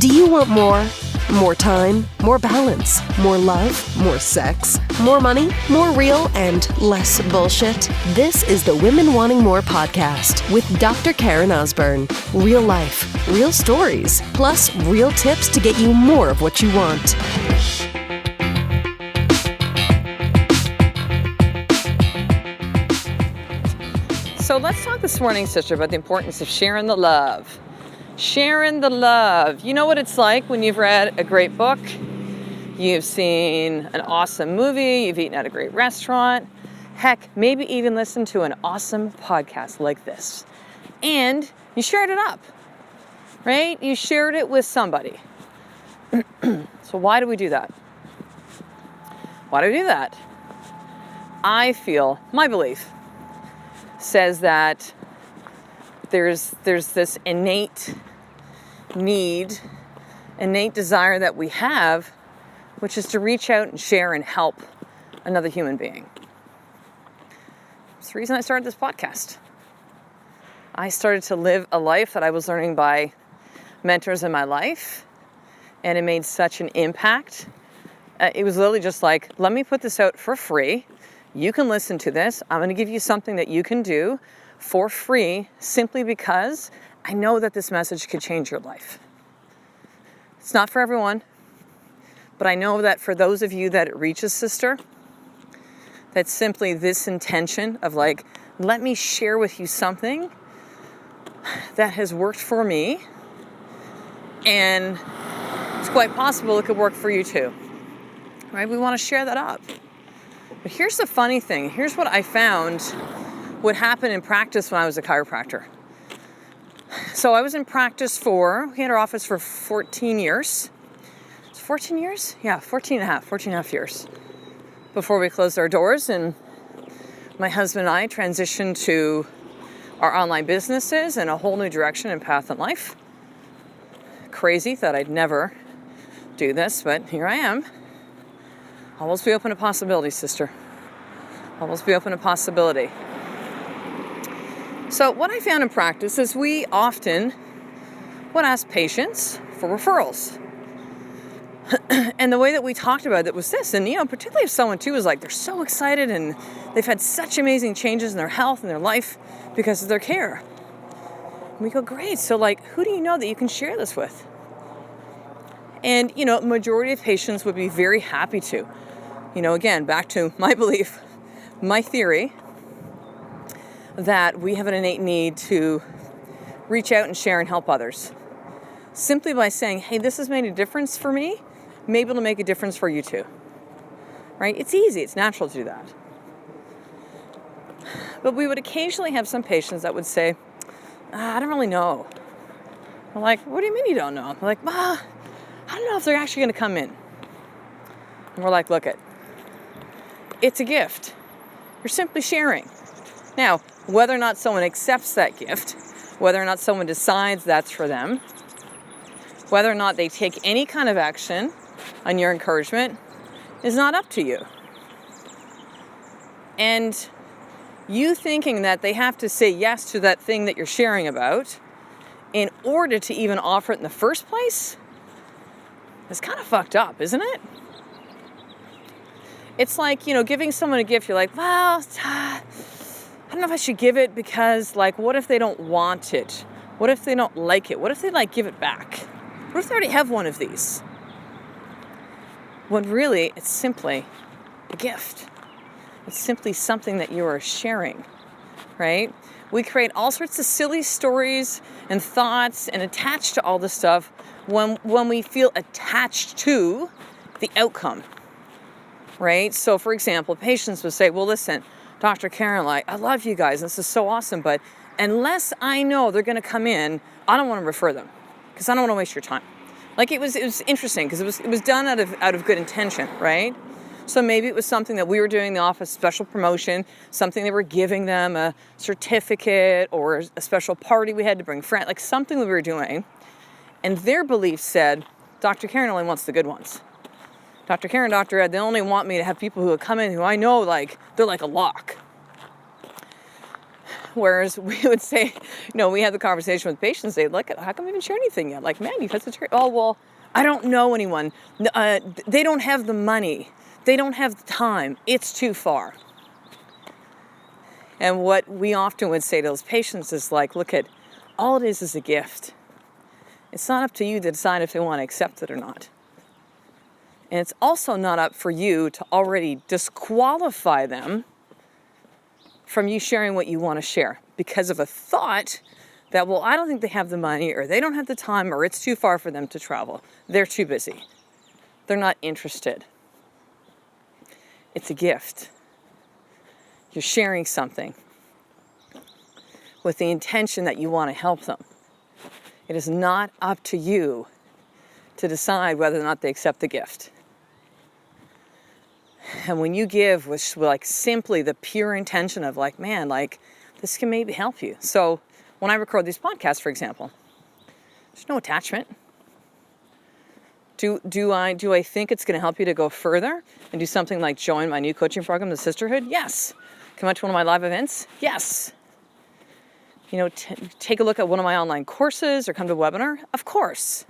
Do you want more? More time, more balance, more love, more sex, more money, more real, and less bullshit? This is the Women Wanting More podcast with Dr. Karen Osborne. Real life, real stories, plus real tips to get you more of what you want. So let's talk this morning, sister, about the importance of sharing the love. Sharing the love. You know what it's like when you've read a great book, you've seen an awesome movie, you've eaten at a great restaurant, heck, maybe even listened to an awesome podcast like this. And you shared it up, right? You shared it with somebody. So why do we do that? Why do we do that? I feel, my belief says that there's this innate need, innate desire that we have, which is to reach out and share and help another human being. It's the reason I started this podcast. I started to live a life that I was learning by mentors in my life, and it made such an impact. It was literally just like, let me put this out for free. You can listen to this. I'm going to give you something that you can do for free simply because I know that this message could change your life. It's not for everyone, but I know that for those of you that it reaches, sister, that's simply this intention of like, let me share with you something that has worked for me, and it's quite possible it could work for you too, right? We want to share that up. But here's the funny thing. Here's what I found would happen in practice when I was a chiropractor. So I was in practice we had our office for 14 years. 14 years? Yeah, 14 and a half years before we closed our doors. And my husband and I transitioned to our online businesses and a whole new direction and path in life. Crazy, thought I'd never do this, but here I am. Always be open to possibility, sister. Always be open to possibility. So what I found in practice is we often would ask patients for referrals. And the way that we talked about it was this, and particularly if someone too was like, they're so excited and they've had such amazing changes in their health and their life because of their care. And we go, great, so like, who do you know that you can share this with? And, majority of patients would be very happy to. Again, back to my belief, my theory, that we have an innate need to reach out and share and help others. Simply by saying, hey, this has made a difference for me, maybe it'll make a difference for you too. Right? It's easy, it's natural to do that. But we would occasionally have some patients that would say, I don't really know. We're like, what do you mean you don't know? They're like, I don't know if they're actually going to come in. And we're like, look, it's a gift. You're simply sharing. Now, whether or not someone accepts that gift, whether or not someone decides that's for them, whether or not they take any kind of action on your encouragement is not up to you. And you thinking that they have to say yes to that thing that you're sharing about in order to even offer it in the first place is kind of fucked up, isn't it? It's like, giving someone a gift, you're like, well, I don't know if I should give it because, like, what if they don't want it? What if they don't like it? What if they, give it back? What if they already have one of these? When really, it's simply a gift. It's simply something that you are sharing, right? We create all sorts of silly stories and thoughts and attach to all this stuff when we feel attached to the outcome, right? So, for example, patients would say, well, listen, Dr. Karen, I love you guys. This is so awesome. But unless I know they're going to come in, I don't want to refer them because I don't want to waste your time. It was interesting because it was done out of good intention, right? So maybe it was something that we were doing in the office, special promotion, something they were giving them, a certificate or a special party we had to bring friends, something that we were doing. And their belief said, Dr. Karen only wants the good ones. Dr. Karen, Dr. Ed, they only want me to have people who come in who I know, they're like a lock. Whereas we would say, we had the conversation with patients, they'd look at, how come you haven't shared anything yet? Like, man, you've had such great, oh, well, I don't know anyone. They don't have the money. They don't have the time. It's too far. And what we often would say to those patients is like, look at, all it is a gift. It's not up to you to decide if they want to accept it or not. And it's also not up for you to already disqualify them from you sharing what you want to share because of a thought that, well, I don't think they have the money, or they don't have the time, or it's too far for them to travel. They're too busy. They're not interested. It's a gift. You're sharing something with the intention that you want to help them. It is not up to you to decide whether or not they accept the gift. And when you give with like simply the pure intention of like, man, like this can maybe help you. So when I record these podcasts, for example, there's no attachment. Do I think it's going to help you to go further and do something like join my new coaching program, the Sisterhood? Yes. Come out to one of my live events? Yes. Take a look at one of my online courses or come to a webinar? Of course.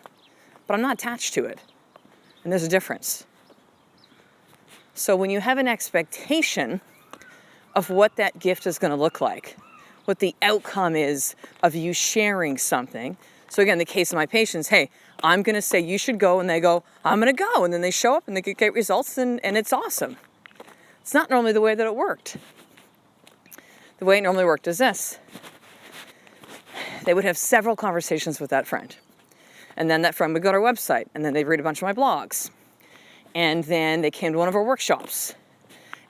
But I'm not attached to it. And there's a difference. So when you have an expectation of what that gift is going to look like, what the outcome is of you sharing something. So again, the case of my patients, hey, I'm going to say you should go, and they go, I'm going to go. And then they show up and they get great results, and it's awesome. It's not normally the way that it worked. The way it normally worked is this. They would have several conversations with that friend. And then that friend would go to our website, and then they'd read a bunch of my blogs. And then they came to one of our workshops.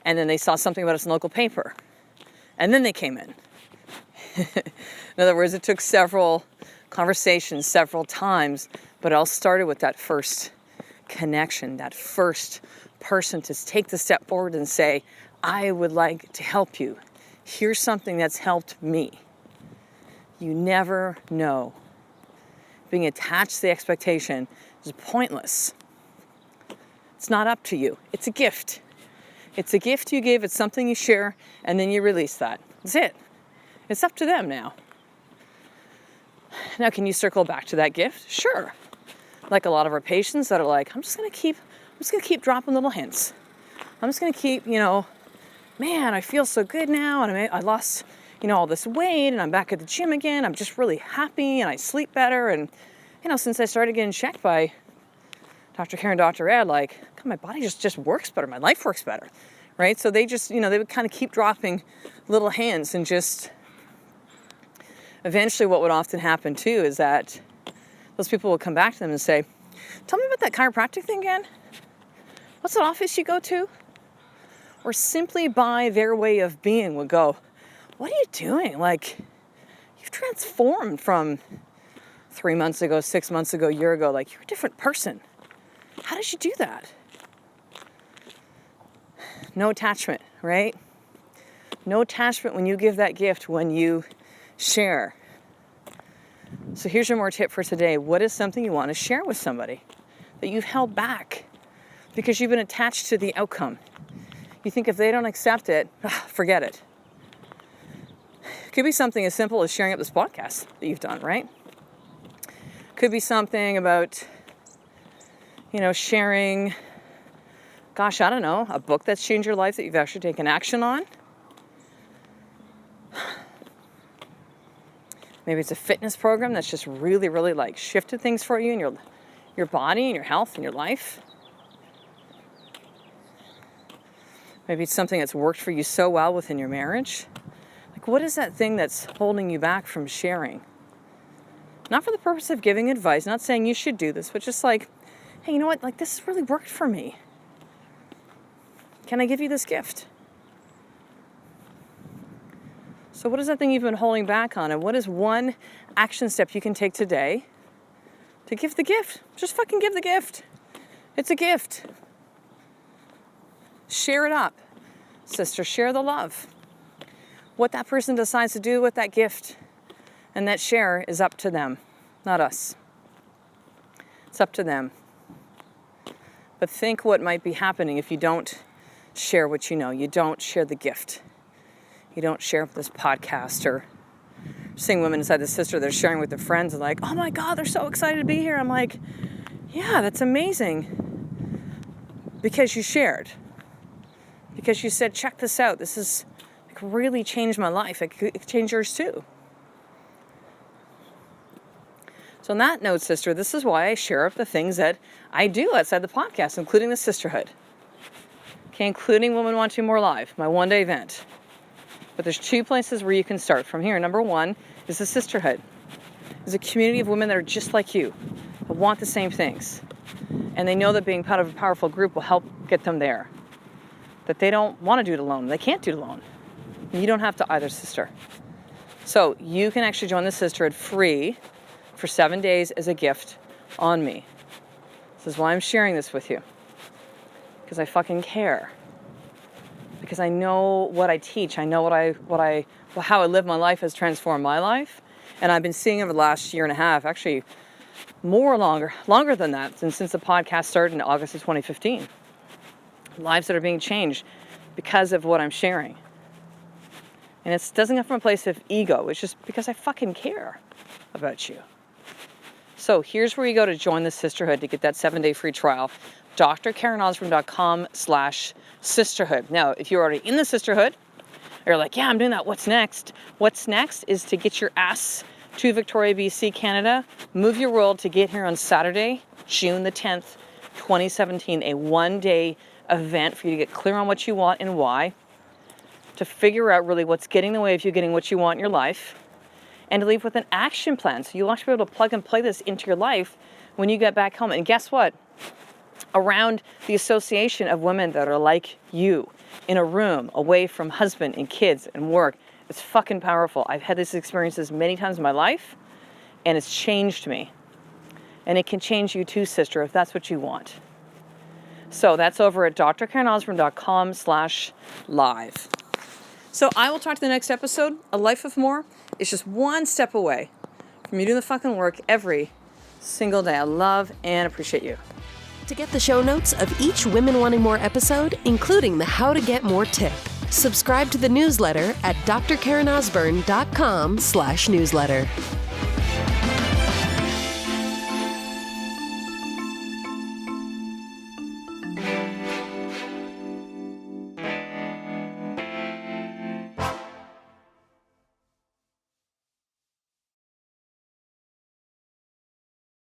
And then they saw something about us in the local paper. And then they came in. In other words, it took several conversations, several times, but it all started with that first connection, that first person to take the step forward and say, I would like to help you. Here's something that's helped me. You never know. Being attached to the expectation is pointless. It's not up to you. It's a gift. It's a gift you give. It's something you share, and then you release that. That's it. It's up to them now. Now, can you circle back to that gift? Sure. Like a lot of our patients that are like, I'm just gonna keep dropping little hints. I'm just gonna keep, man, I feel so good now, and I lost, all this weight, and I'm back at the gym again. I'm just really happy, and I sleep better, and since I started getting checked by Dr. Karen, Dr. Ed, like, God, my body just works better. My life works better, right? So they just, they would kind of keep dropping little hints, and just eventually what would often happen too is that those people would come back to them and say, tell me about that chiropractic thing again. What's that office you go to? Or simply by their way of being would go, what are you doing? Like, you've transformed from 3 months ago, 6 months ago, a year ago. Like, you're a different person. How did you do that? No attachment, right? No attachment when you give that gift, when you share. So here's your more tip for today. What is something you want to share with somebody that you've held back because you've been attached to the outcome? You think if they don't accept it, forget it. It could be something as simple as sharing up this podcast that you've done, right? Could be something about, sharing, gosh, I don't know, a book that's changed your life that you've actually taken action on. Maybe it's a fitness program that's just really, really like shifted things for you in your body and your health and your life. Maybe it's something that's worked for you so well within your marriage. Like, what is that thing that's holding you back from sharing? Not for the purpose of giving advice, not saying you should do this, but just like, hey, you know what? Like, this has really worked for me. Can I give you this gift? So what is that thing you've been holding back on? And what is one action step you can take today to give the gift? Just fucking give the gift. It's a gift. Share it up. Sister, share the love. What that person decides to do with that gift and that share is up to them, not us. It's up to them. But think what might be happening if you don't share what you know. You don't share the gift. you don't share with this podcast, or seeing women inside the sister, they're sharing with their friends and like, oh my God, they're so excited to be here. I'm like, yeah, that's amazing. Because you shared. Because you said, check this out. This is like really changed my life. It could change yours too. So on that note, sister, this is why I share up the things that I do outside the podcast, including the sisterhood. Okay, including Women Wanting More Live, my one-day event. But there's 2 places where you can start from here. Number 1 is the sisterhood. It's a community of women that are just like you, that want the same things. And they know that being part of a powerful group will help get them there. That they don't want to do it alone. They can't do it alone. And you don't have to either, sister. So you can actually join the sisterhood free for 7 days as a gift on me. This is why I'm sharing this with you. Because I fucking care. Because I know what I teach. I know how I live my life has transformed my life. And I've been seeing over the last year and a half, actually longer than that, since the podcast started in August of 2015. Lives that are being changed because of what I'm sharing. And it doesn't come from a place of ego. It's just because I fucking care about you. So here's where you go to join the sisterhood to get that 7-day free trial. drkarenosborne.com/sisterhood. Now, if you're already in the sisterhood, or you're like, yeah, I'm doing that, what's next? What's next is to get your ass to Victoria, BC, Canada. Move your world to get here on Saturday, June the 10th, 2017. A 1-day event for you to get clear on what you want and why. To figure out really what's getting in the way of you getting what you want in your life. And to leave with an action plan. So you'll actually be able to plug and play this into your life when you get back home. And guess what? Around the association of women that are like you, in a room, away from husband and kids and work, it's fucking powerful. I've had these experiences many times in my life, and it's changed me. And it can change you too, sister, if that's what you want. So that's over at drkarenosborne.com/live. So I will talk to the next episode. A Life of More is just one step away from you doing the fucking work every single day. I love and appreciate you. To get the show notes of each Women Wanting More episode, including the How to Get More tip, subscribe to the newsletter at drkarenosborne.com/newsletter.